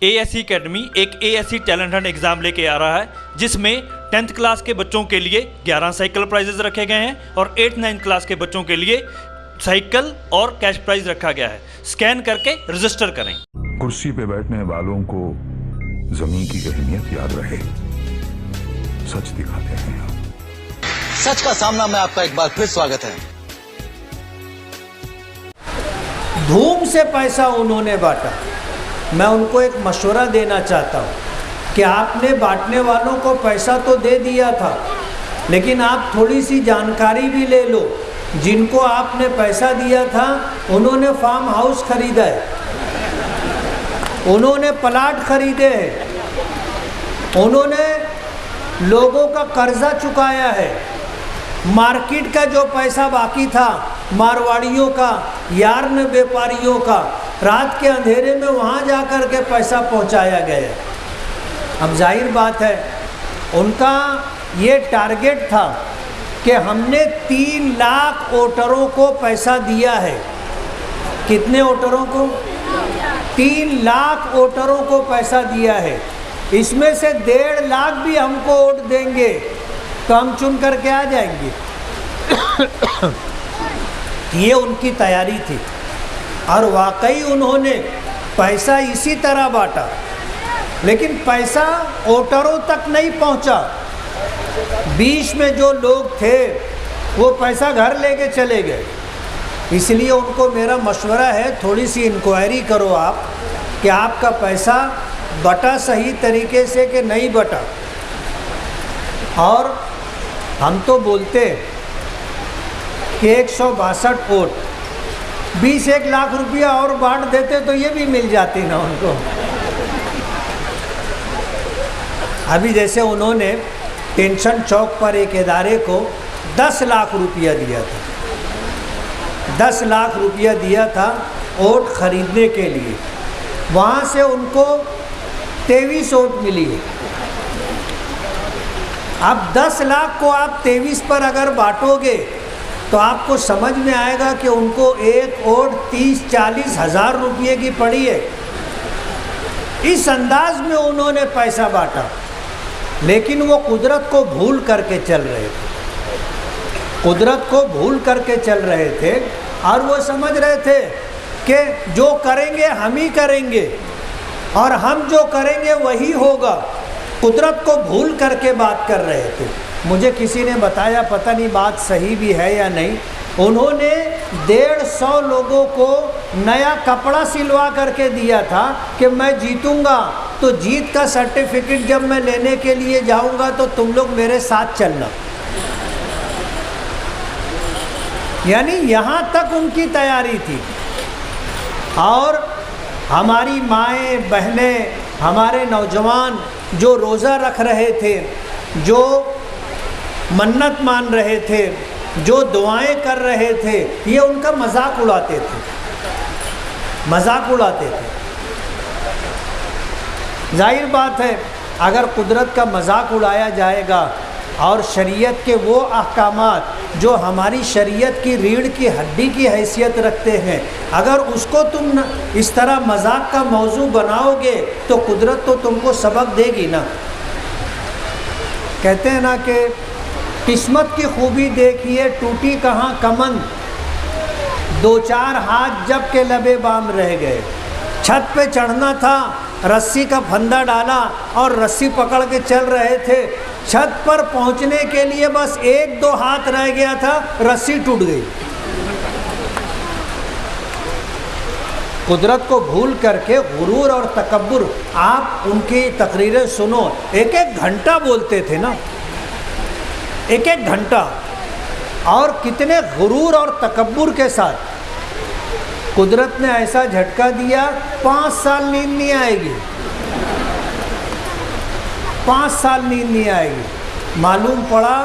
ASE academy एक ASE talent Hunt exam लेके आ रहा है, जिसमें 10th क्लास के बच्चों के लिए 11 साइकिल प्राइजेस रखे गए हैं और 8th-9th क्लास के बच्चों के लिए साइकिल और कैश प्राइज रखा गया है। स्कैन करके रजिस्टर करें। कुर्सी पे बैठने वालों को जमीन की अहमियत याद रहे, सच दिखाते हैं आप। सच का सामना में आपका एक बार फिर स्वागत है। धूम से पैसा उन्होंने बांटा। मैं उनको एक मशवरा देना चाहता हूँ कि आपने बांटने वालों को पैसा तो दे दिया था, लेकिन आप थोड़ी सी जानकारी भी ले लो। जिनको आपने पैसा दिया था उन्होंने फार्म हाउस खरीदा है, उन्होंने प्लाट खरीदे हैं, उन्होंने लोगों का कर्जा चुकाया है। मार्केट का जो पैसा बाकी था, मारवाड़ियों का, यार्न व्यापारियों का, रात के अंधेरे में वहाँ जा कर के पैसा पहुँचाया गया। अब जाहिर बात है, उनका ये टारगेट था कि हमने 3 लाख वोटरों को पैसा दिया है। कितने वोटरों को? 3 लाख वोटरों को पैसा दिया है। इसमें से 1.5 लाख भी हमको वोट देंगे तो हम चुन करके आ जाएंगे। ये उनकी तैयारी थी और वाकई उन्होंने पैसा इसी तरह बांटा, लेकिन पैसा वोटरों तक नहीं पहुंचा। बीच में जो लोग थे वो पैसा घर लेके चले गए। इसलिए उनको मेरा मशवरा है, थोड़ी सी इंक्वायरी करो आप कि आपका पैसा बटा सही तरीके से कि नहीं बटा। और हम तो बोलते कि 162 वोट 1 लाख रुपया और बांट देते तो ये भी मिल जाती ना उनको। अभी जैसे उन्होंने टेंशन चौक पर एक इदारे को 10 लाख रुपया दिया था, 10 लाख रुपया दिया था वोट खरीदने के लिए। वहाँ से उनको 23 वोट मिली है। अब 10 लाख को आप 23 पर अगर बांटोगे तो आपको समझ में आएगा कि उनको एक वोट 30-40 हज़ार रुपये की पड़ी है। इस अंदाज में उन्होंने पैसा बांटा, लेकिन वो कुदरत को भूल करके चल रहे थे। कुदरत को भूल करके चल रहे थे और वो समझ रहे थे कि जो करेंगे हम ही करेंगे और हम जो करेंगे वही होगा। कुदरत को भूल करके बात कर रहे थे। मुझे किसी ने बताया, पता नहीं बात सही भी है या नहीं, उन्होंने 150 लोगों को नया कपड़ा सिलवा करके दिया था कि मैं जीतूंगा तो जीत का सर्टिफिकेट जब मैं लेने के लिए जाऊंगा तो तुम लोग मेरे साथ चलना। यानी यहाँ तक उनकी तैयारी थी। और हमारी माएँ बहनें, हमारे नौजवान जो रोज़ा रख रहे थे, जो मन्नत मान रहे थे, जो दुआएं कर रहे थे, ये उनका मजाक उड़ाते थे, मजाक उड़ाते थे। जाहिर बात है, अगर कुदरत का मजाक उड़ाया जाएगा और शरीयत के वो अहकामात जो हमारी शरीयत की रीढ़ की हड्डी की हैसियत रखते हैं, अगर उसको तुम इस तरह मजाक का मौजू बनाओगे तो कुदरत तो तुमको सबक देगी ना। कहते हैं ना कि किस्मत की खूबी देखिए टूटी कहाँ कमन, 2-4 हाथ जब के लबे बाम रह गए। छत पे चढ़ना था, रस्सी का फंदा डाला और रस्सी पकड़ के चल रहे थे। छत पर पहुंचने के लिए बस 1-2 हाथ रह गया था, रस्सी टूट गई। कुदरत को भूल करके गुरूर और तकब्बुर, आप उनकी तकरीरें सुनो, 1-1 घंटा बोलते थे ना, 1-1 घंटा। और कितने गुरूर और तकब्बुर के साथ। कुदरत ने ऐसा झटका दिया, 5 साल नींद नहीं आएगी, 5 साल नींद नहीं आएगी। मालूम पड़ा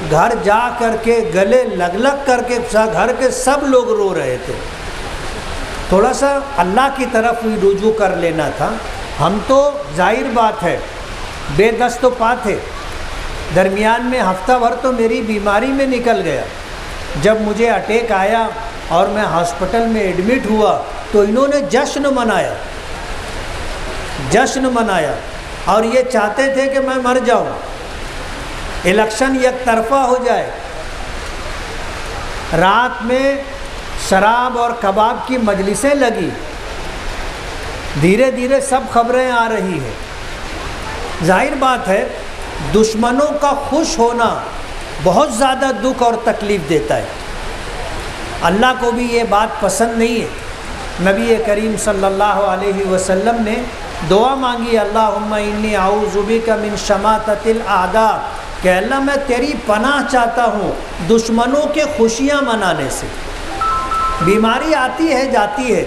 घर जा करके गले लग लग करके घर के सब लोग रो रहे थे। थोड़ा सा अल्लाह की तरफ रुजू कर लेना था। हम तो जाहिर बात है बेदस्त तो पाते। दरमियान में हफ्ता भर तो मेरी बीमारी में निकल गया। जब मुझे अटैक आया और मैं हॉस्पिटल में एडमिट हुआ तो इन्होंने जश्न मनाया। جشن منایا اور یہ چاہتے تھے کہ میں مر جاؤں، الیکشن یک طرفہ ہو جائے۔ رات میں شراب اور کباب کی مجلسیں لگی، دھیرے دھیرے سب خبریں آ رہی ہیں۔ ظاہر بات ہے دشمنوں کا خوش ہونا بہت زیادہ دکھ اور تکلیف دیتا ہے، اللہ کو بھی یہ بات پسند نہیں ہے۔ نبی کریم صلی اللہ علیہ وسلم نے دعا مانگی، اللہم انی اعوذ بک من شماتۃ الاعداء، کہ اللہ میں تیری پناہ چاہتا ہوں دشمنوں کے خوشیاں منانے سے۔ بیماری آتی ہے جاتی ہے،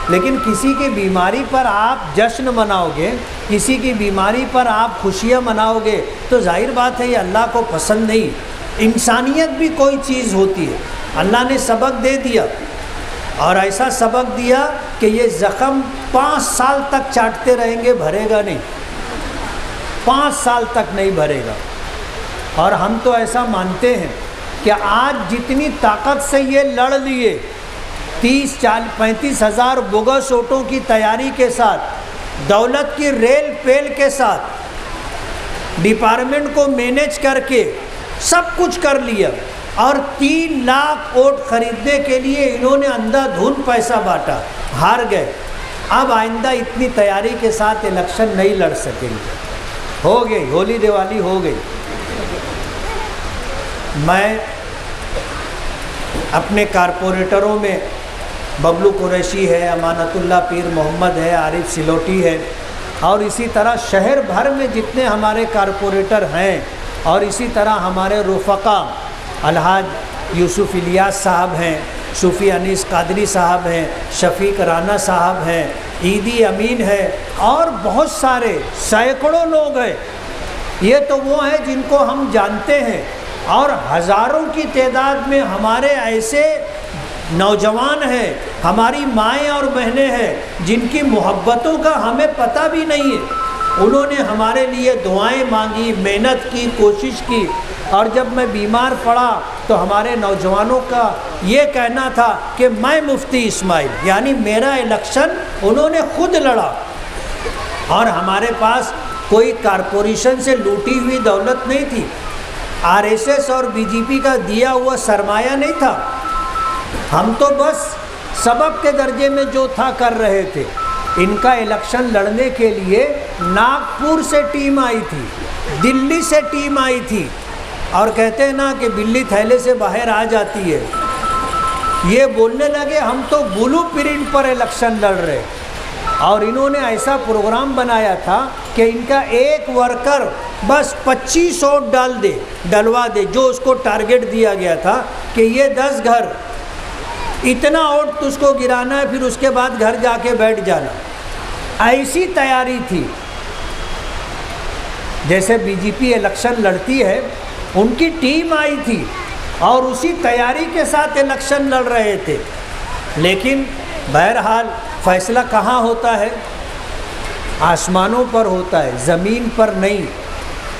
لیکن کسی کی بیماری پر آپ جشن مناؤ گے، کسی کی بیماری پر آپ خوشیاں مناؤ گے تو ظاہر بات ہے یہ اللہ کو پسند نہیں۔ انسانیت بھی کوئی چیز ہوتی ہے، اللہ نے سبق دے دیا اور ایسا سبق دیا کہ یہ زخم 5 سال تک چاٹتے رہیں گے، بھرے گا نہیں، 5 سال تک نہیں بھرے گا۔ اور ہم تو ایسا مانتے ہیں کہ آج جتنی طاقت سے یہ لڑ لیے، 30-35 ہزار بوگس ووٹوں کی تیاری کے ساتھ، دولت کی ریل پیل کے ساتھ، ڈپارٹمنٹ کو مینیج کر کے سب کچھ کر لیا، اور 3 لاکھ ووٹ خریدنے کے لیے انہوں نے اندھا دھند پیسہ بانٹا، ہار گئے۔ اب آئندہ اتنی تیاری کے ساتھ الیکشن نہیں لڑ سکیں گے، ہو گئی ہولی دیوالی ہو گئی۔ میں اپنے کارپوریٹروں میں ببلو قریشی ہے، امانت اللہ پیر محمد ہے، عارف سلوٹی ہے، اور اسی طرح شہر بھر میں جتنے ہمارے کارپوریٹر ہیں، اور اسی طرح ہمارے رفقا الحاج یوسف الیاس صاحب ہیں، صوفی انیس قادری صاحب ہیں، شفیق رانا صاحب ہیں، عیدی امین ہے، اور بہت سارے سینکڑوں لوگ ہیں۔ یہ تو وہ ہیں جن کو ہم جانتے ہیں، اور ہزاروں کی تعداد میں ہمارے ایسے نوجوان ہیں، ہماری مائیں اور بہنیں ہیں جن کی محبتوں کا ہمیں پتہ بھی نہیں ہے۔ انہوں نے ہمارے لیے دعائیں مانگی، محنت کی، کوشش کی، اور جب میں بیمار پڑا تو ہمارے نوجوانوں کا یہ کہنا تھا کہ میں مفتی اسماعیل، یعنی میرا الیکشن انہوں نے خود لڑا، اور ہمارے پاس کوئی کارپوریشن سے لوٹی ہوئی دولت نہیں تھی، RSS اور BJP کا دیا ہوا سرمایہ نہیں تھا، ہم تو بس سبب کے درجے میں جو تھا کر رہے تھے۔ ان کا الیکشن لڑنے کے لیے ناگپور سے ٹیم آئی تھی، دلی سے ٹیم آئی تھی، اور کہتے ہیں نا کہ بلی تھیلے سے باہر آ جاتی ہے، یہ بولنے لگے ہم تو بلو پرنٹ پر الیکشن لڑ رہے، اور انہوں نے ایسا پروگرام بنایا تھا کہ ان کا ایک ورکر بس 25 ووٹ ڈلوا دے، جو اس کو ٹارگٹ دیا گیا تھا کہ یہ 10 گھر اتنا ووٹ تجھ کو گرانا ہے، پھر اس کے بعد گھر جا کے بیٹھ جانا، ایسی تیاری تھی۔ جیسے BJP الیکشن لڑتی ہے، ان کی ٹیم آئی تھی اور اسی تیاری کے ساتھ الیکشن لڑ رہے تھے، لیکن بہرحال فیصلہ کہاں ہوتا ہے؟ آسمانوں پر ہوتا ہے، زمین پر نہیں،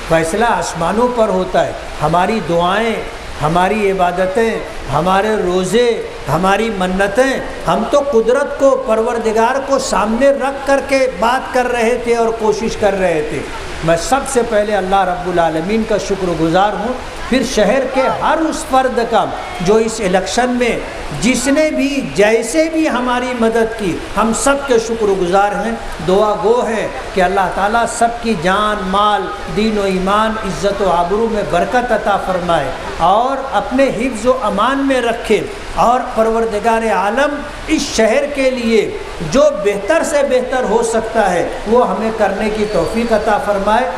فیصلہ آسمانوں پر ہوتا ہے۔ ہماری دعائیں، ہماری عبادتیں، ہمارے روزے، ہماری منتیں، ہم تو قدرت کو، پروردگار کو سامنے رکھ کر کے بات کر رہے تھے اور کوشش کر رہے تھے۔ میں سب سے پہلے اللہ رب العالمین کا شکر گزار ہوں، پھر شہر کے ہر اس فرد کا جو اس الیکشن میں جس نے بھی جیسے بھی ہماری مدد کی، ہم سب کے شکر گزار ہیں۔ دعا گو ہے کہ اللہ تعالیٰ سب کی جان، مال، دین و ایمان، عزت و آبرو میں برکت عطا فرمائے اور اپنے حفظ و امان میں رکھے، اور پروردگار عالم اس شہر کے لیے جو بہتر سے بہتر ہو سکتا ہے وہ ہمیں کرنے کی توفیق عطا فرمائے۔